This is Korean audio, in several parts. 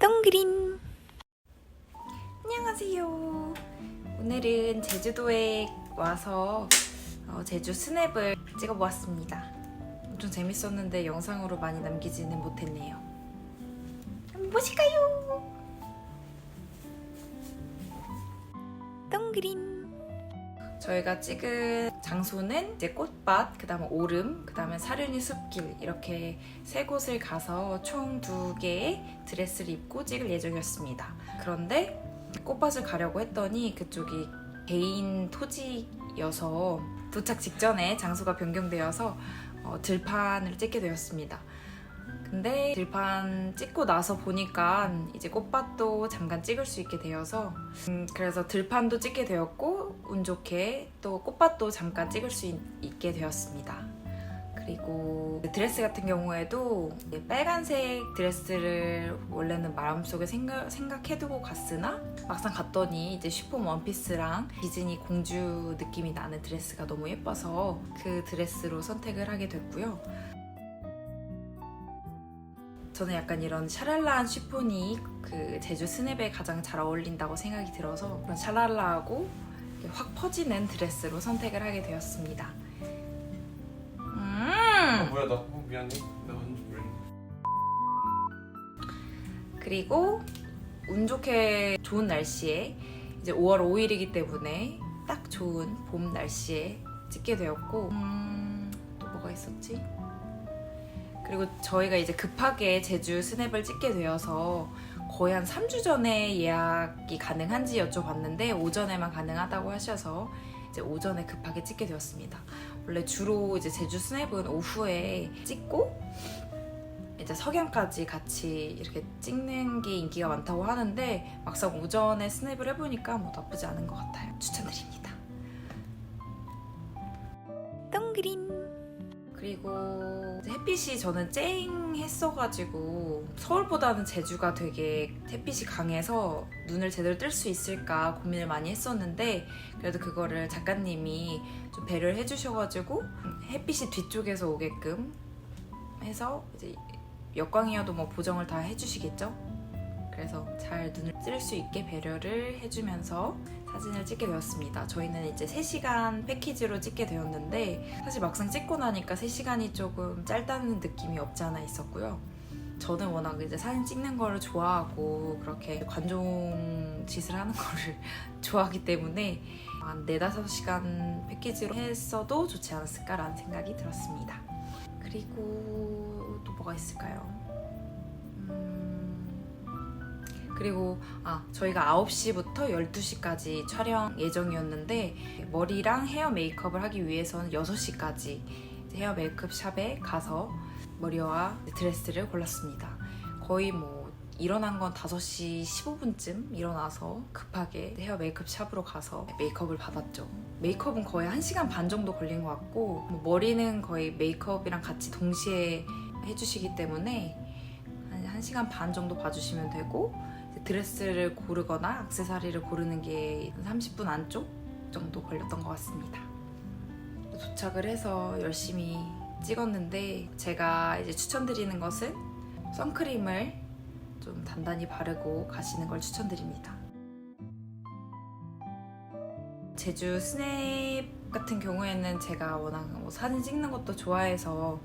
동그린 안녕하세요. 오늘은 제주도에 와서 제주 스냅을 찍어보았습니다. 엄청 재밌었는데 영상으로 많이 남기지는 못했네요. 한번 보실까요? 동그린 저희가 찍은 장소는 이제 꽃밭, 그 다음에 오름, 그 다음에 사륜이 숲길 이렇게 세 곳을 가서 총 2개의 드레스를 입고 찍을 예정이었습니다. 그런데 꽃밭을 가려고 했더니 그쪽이 개인 토지여서 도착 직전에 장소가 변경되어서 들판을 찍게 되었습니다. 근데 들판 찍고 나서 보니까 이제 꽃밭도 잠깐 찍을 수 있게 되어서 그래서 들판도 찍게 되었고 운 좋게 또 꽃밭도 잠깐 찍을 수 있게 되었습니다. 그리고 드레스 같은 경우에도 빨간색 드레스를 원래는 마음속에 생각해두고 갔으나 막상 갔더니 이제 쉬폰 원피스랑 디즈니 공주 느낌이 나는 드레스가 너무 예뻐서 그 드레스로 선택을 하게 됐고요. 저는 약간 이런 샤랄라한 쉬폰이 그 제주 스냅에 가장 잘 어울린다고 생각이 들어서 그런 샤랄라하고 확 퍼지는 드레스로 선택을 하게 되었습니다. 뭐야 나 미안해. 나 완전 몰라. 그리고 운 좋게 좋은 날씨에 이제 5월 5일이기 때문에 딱 좋은 봄 날씨에 찍게 되었고 또 뭐가 있었지? 그리고 저희가 이제 급하게 제주 스냅을 찍게 되어서 거의 한 3주 전에 예약이 가능한지 여쭤봤는데 오전에만 가능하다고 하셔서 이제 오전에 급하게 찍게 되었습니다. 원래 주로 이제 제주 스냅은 오후에 찍고 이제 석양까지 같이 이렇게 찍는 게 인기가 많다고 하는데 막상 오전에 스냅을 해보니까 뭐 나쁘지 않은 것 같아요. 추천드립니다. 동그린 그리고 햇빛이 저는 쨍했어가지고 서울보다는 제주가 되게 햇빛이 강해서 눈을 제대로 뜰 수 있을까 고민을 많이 했었는데 그래도 그거를 작가님이 좀 배려를 해주셔가지고 햇빛이 뒤쪽에서 오게끔 해서 이제 역광이어도 뭐 보정을 다 해주시겠죠? 그래서 잘 눈을 뜰 수 있게 배려를 해주면서 사진을 찍게 되었습니다. 저희는 이제 3시간 패키지로 찍게 되었는데 사실 막상 찍고 나니까 3시간이 조금 짧다는 느낌이 없지 않아 있었고요. 저는 워낙 이제 사진 찍는 거를 좋아하고 그렇게 관종 짓을 하는 거를 좋아하기 때문에 한 4-5시간 패키지로 했어도 좋지 않았을까라는 생각이 들었습니다. 그리고 또 뭐가 있을까요? 그리고 저희가 9시부터 12시까지 촬영 예정이었는데 머리랑 헤어 메이크업을 하기 위해서는 6시까지 헤어 메이크업 샵에 가서 머리와 드레스를 골랐습니다. 거의 뭐 일어난 건 5시 15분쯤 일어나서 급하게 헤어 메이크업 샵으로 가서 메이크업을 받았죠. 메이크업은 거의 1시간 반 정도 걸린 것 같고 머리는 거의 메이크업이랑 같이 동시에 해주시기 때문에 한 1시간 반 정도 봐주시면 되고 드레스를 고르거나 액세서리를 고르는 게 30분 안쪽 정도 걸렸던 것 같습니다. 도착을 해서 열심히 찍었는데 제가 이제 추천드리는 것은 선크림을 좀 단단히 바르고 가시는 걸 추천드립니다. 제주 스냅 같은 경우에는 제가 워낙 사진 찍는 것도 좋아해서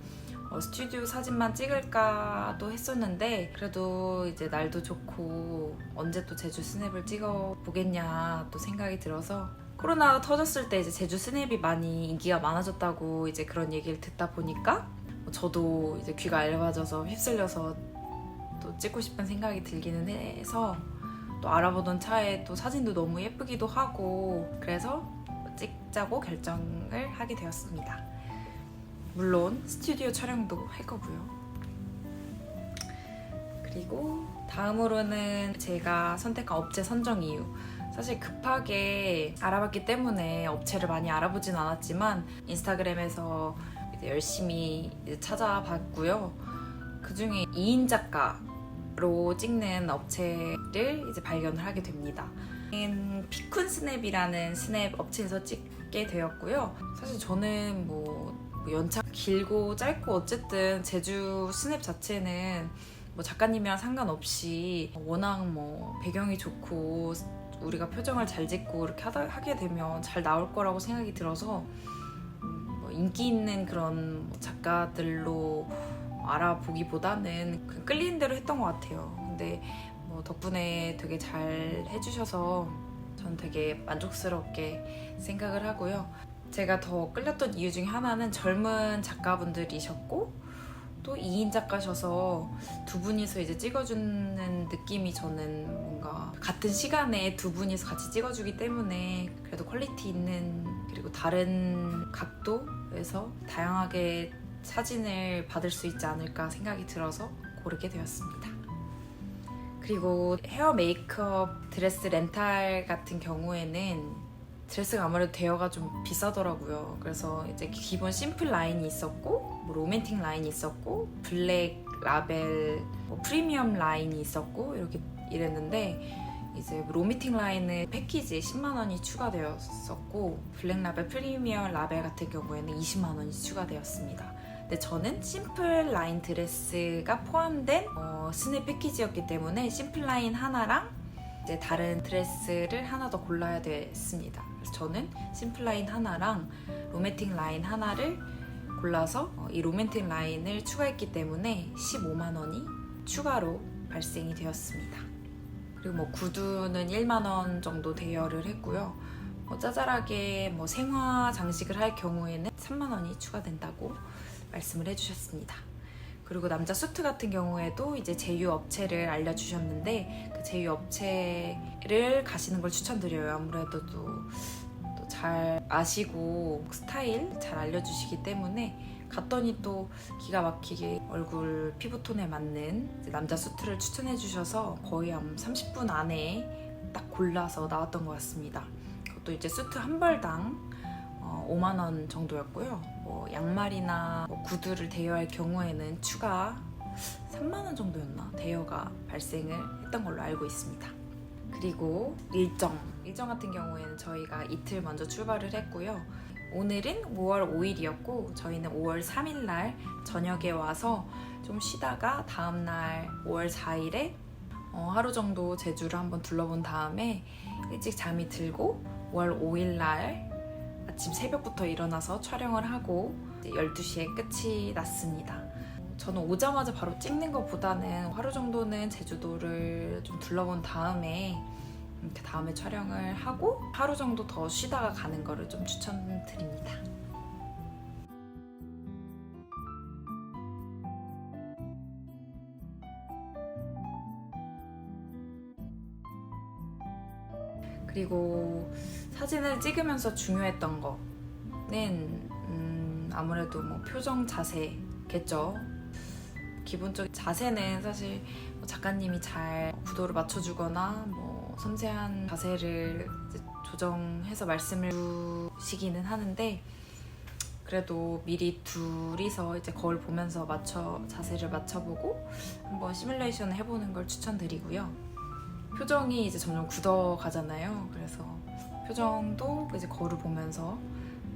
스튜디오 사진만 찍을까도 했었는데 그래도 이제 날도 좋고 언제 또 제주 스냅을 찍어 보겠냐 또 생각이 들어서 코로나가 터졌을 때 이제 제주 스냅이 많이 인기가 많아졌다고 이제 그런 얘기를 듣다 보니까 저도 이제 귀가 얇아져서 휩쓸려서 또 찍고 싶은 생각이 들기는 해서 또 알아보던 차에 또 사진도 너무 예쁘기도 하고 그래서 찍자고 결정을 하게 되었습니다. 물론 스튜디오 촬영도 할 거고요. 그리고 다음으로는 제가 선택한 업체 선정 이유. 사실 급하게 알아봤기 때문에 업체를 많이 알아보진 않았지만 인스타그램에서 이제 열심히 찾아봤고요. 그중에 2인 작가 로 찍는 업체를 이제 발견을 하게 됩니다. 피쿤 스냅이라는 스냅 업체에서 찍게 되었고요. 사실 저는 뭐 연차 길고 짧고 어쨌든 제주 스냅 자체는 뭐 작가님이랑 상관없이 워낙 뭐 배경이 좋고 우리가 표정을 잘 짓고 이렇게 하게 되면 잘 나올 거라고 생각이 들어서 뭐 인기 있는 그런 작가들로 알아보기보다는 그냥 끌리는 대로 했던 것 같아요. 근데 뭐 덕분에 되게 잘 해주셔서 전 되게 만족스럽게 생각을 하고요. 제가 더 끌렸던 이유 중에 하나는 젊은 작가분들이셨고 또 2인 작가셔서 두 분이서 이제 찍어주는 느낌이 저는 뭔가 같은 시간에 두 분이서 같이 찍어주기 때문에 그래도 퀄리티 있는 그리고 다른 각도에서 다양하게 사진을 받을 수 있지 않을까 생각이 들어서 고르게 되었습니다. 그리고 헤어 메이크업 드레스 렌탈 같은 경우에는 드레스가 아무래도 대여가 좀 비싸더라고요. 그래서 이제 기본 심플 라인이 있었고 뭐 로맨틱 라인이 있었고 블랙 라벨 뭐 프리미엄 라인이 있었고 이렇게 이랬는데 이제 로맨틱 라인은 패키지에 10만 원이 추가되었었고 블랙 라벨 프리미엄 라벨 같은 경우에는 20만 원이 추가되었습니다. 근데 저는 심플 라인 드레스가 포함된 스냅 패키지였기 때문에 심플 라인 하나랑 이제 다른 드레스를 하나 더 골라야 됐습니다. 그래서 저는 심플 라인 하나랑 로맨틱 라인 하나를 골라서 이 로맨틱 라인을 추가했기 때문에 15만 원이 추가로 발생이 되었습니다. 그리고 뭐 구두는 1만 원 정도 대여를 했고요. 짜잘하게 뭐 생화 장식을 할 경우에는 3만 원이 추가된다고 말씀을 해주셨습니다. 그리고 남자 수트 같은 경우에도 이제 제휴 업체를 알려주셨는데 그 제휴 업체를 가시는 걸 추천드려요. 아무래도 또 잘 아시고 스타일 잘 알려주시기 때문에 갔더니 또 기가 막히게 얼굴 피부톤에 맞는 남자 수트를 추천해 주셔서 거의 한 30분 안에 딱 골라서 나왔던 것 같습니다. 그것도 이제 수트 한 벌당 5만 원 정도였고요. 뭐 양말이나 뭐 구두를 대여할 경우에는 추가 3만 원 정도였나 대여가 발생을 했던 걸로 알고 있습니다. 그리고 일정 같은 경우에는 저희가 이틀 먼저 출발을 했고요. 오늘은 5월 5일이었고 저희는 5월 3일 날 저녁에 와서 좀 쉬다가 다음날 5월 4일에 하루 정도 제주를 한번 둘러본 다음에 일찍 잠이 들고 5월 5일 날 아침 새벽부터 일어나서 촬영을 하고 12시에 끝이 났습니다. 저는 오자마자 바로 찍는 것보다는 하루 정도는 제주도를 좀 둘러본 다음에 이렇게 다음에 촬영을 하고 하루 정도 더 쉬다가 가는 거를 좀 추천드립니다. 그리고 사진을 찍으면서 중요했던 거는 아무래도 뭐 표정 자세겠죠. 기본적인 자세는 사실 작가님이 잘 구도를 맞춰주거나 뭐 섬세한 자세를 조정해서 말씀을 주시기는 하는데 그래도 미리 둘이서 이제 거울 보면서 자세를 맞춰보고 한번 시뮬레이션을 해보는 걸 추천드리고요. 표정이 이제 점점 굳어가잖아요. 그래서 표정도 이제 거울을 보면서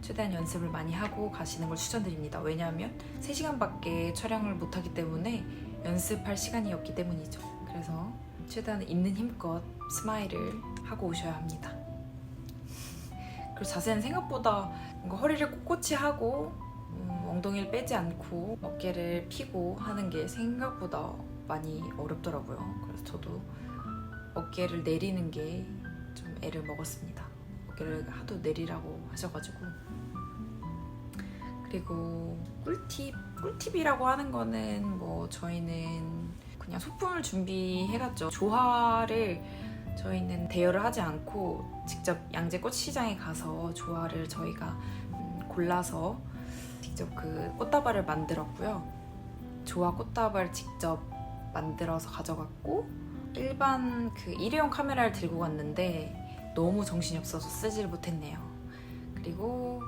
최대한 연습을 많이 하고 가시는 걸 추천드립니다. 왜냐하면 3시간밖에 촬영을 못하기 때문에 연습할 시간이 없기 때문이죠. 그래서 최대한 있는 힘껏 스마일을 하고 오셔야 합니다. 그리고 자세는 생각보다 뭔가 허리를 꼿꼿이 하고 엉덩이를 빼지 않고 어깨를 펴고 하는 게 생각보다 많이 어렵더라고요. 그래서 저도 어깨를 내리는 게 좀 애를 먹었습니다. 어깨를 하도 내리라고 하셔가지고. 그리고 꿀팁이라고 하는 거는 뭐 저희는 그냥 소품을 준비해갔죠. 조화를 저희는 대여를 하지 않고 직접 양재 꽃시장에 가서 조화를 저희가 골라서 직접 그 꽃다발을 만들었고요. 조화 꽃다발 직접 만들어서 가져갔고 일반 그 일회용 카메라를 들고 갔는데 너무 정신이 없어서 쓰지를 못했네요. 그리고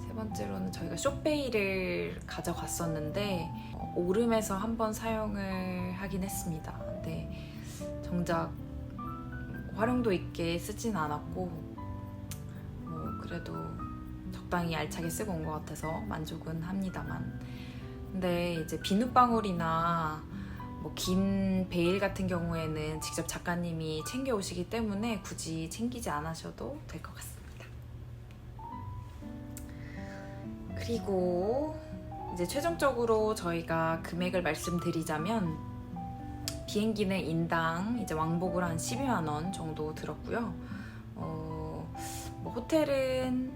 세 번째로는 저희가 숏베이를 가져갔었는데 오름에서 한번 사용을 하긴 했습니다. 근데 정작 활용도 있게 쓰진 않았고 그래도 적당히 알차게 쓰고 온 것 같아서 만족은 합니다만, 근데 이제 비눗방울이나 긴 베일 같은 경우에는 직접 작가님이 챙겨 오시기 때문에 굳이 챙기지 않으셔도 될 것 같습니다. 그리고 이제 최종적으로 저희가 금액을 말씀드리자면, 비행기는 인당 이제 왕복으로 한 12만 원 정도 들었고요. 호텔은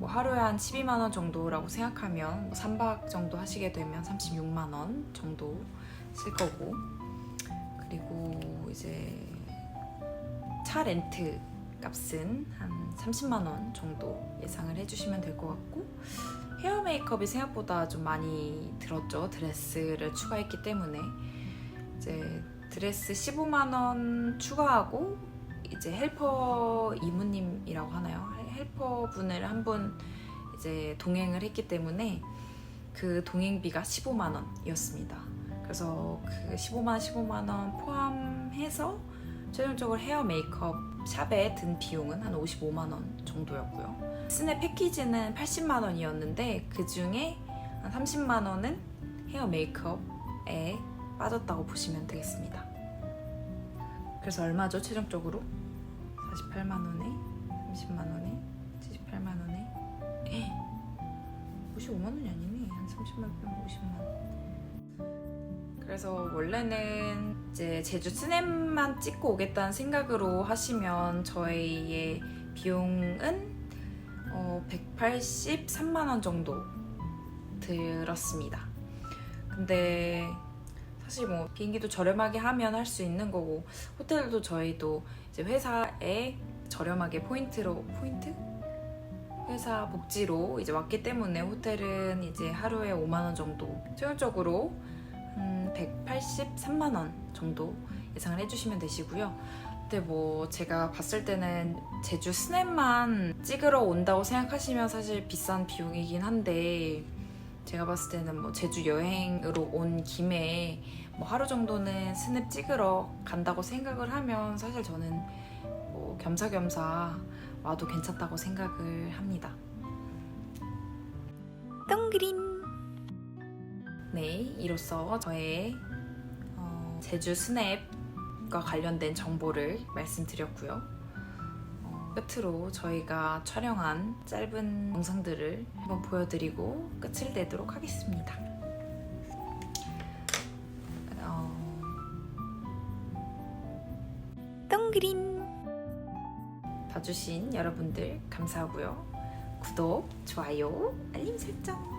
하루에 한 12만 원 정도라고 생각하면 3박 정도 하시게 되면 36만 원 정도 쓸 거고, 그리고 이제 차 렌트 값은 한 30만 원 정도 예상을 해주시면 될 것 같고, 헤어 메이크업이 생각보다 좀 많이 들었죠. 드레스를 추가했기 때문에 이제 드레스 15만 원 추가하고, 이제 헬퍼 이모님이라고 하나요? 헬퍼 분을 한 분 이제 동행을 했기 때문에 그 동행비가 15만 원이었습니다. 그래서 그 15만 원 포함해서 최종적으로 헤어 메이크업 샵에 든 비용은 한 55만 원 정도였고요. 스냅 패키지는 80만 원이었는데 그 중에 한 30만 원은 헤어 메이크업에 빠졌다고 보시면 되겠습니다. 그래서 얼마죠? 최종적으로 48만 원에 30만 원에 78만 원에 55만 원이 아니네. 한 30만 원 빼면 50만 원. 그래서 원래는 이제 제주 스냅만 찍고 오겠다는 생각으로 하시면 저희의 비용은 183만 원 정도 들었습니다. 근데 사실 비행기도 저렴하게 하면 할 수 있는 거고, 호텔도 저희도 이제 회사에 저렴하게 포인트? 회사 복지로 이제 왔기 때문에 호텔은 이제 하루에 5만 원 정도, 최종적으로 183만 원 정도 예상을 해주시면 되시고요. 근데 제가 봤을 때는 제주 스냅만 찍으러 온다고 생각하시면 사실 비싼 비용이긴 한데, 제가 봤을 때는 제주 여행으로 온 김에 하루 정도는 스냅 찍으러 간다고 생각을 하면 사실 저는 겸사겸사 와도 괜찮다고 생각을 합니다. 동그린. 네, 이로써 저의 제주 스냅과 관련된 정보를 말씀드렸고요. 끝으로 저희가 촬영한 짧은 영상들을 한번 보여드리고 끝을 내도록 하겠습니다. 동그린. 봐주신 여러분들 감사하고요. 구독, 좋아요, 알림 설정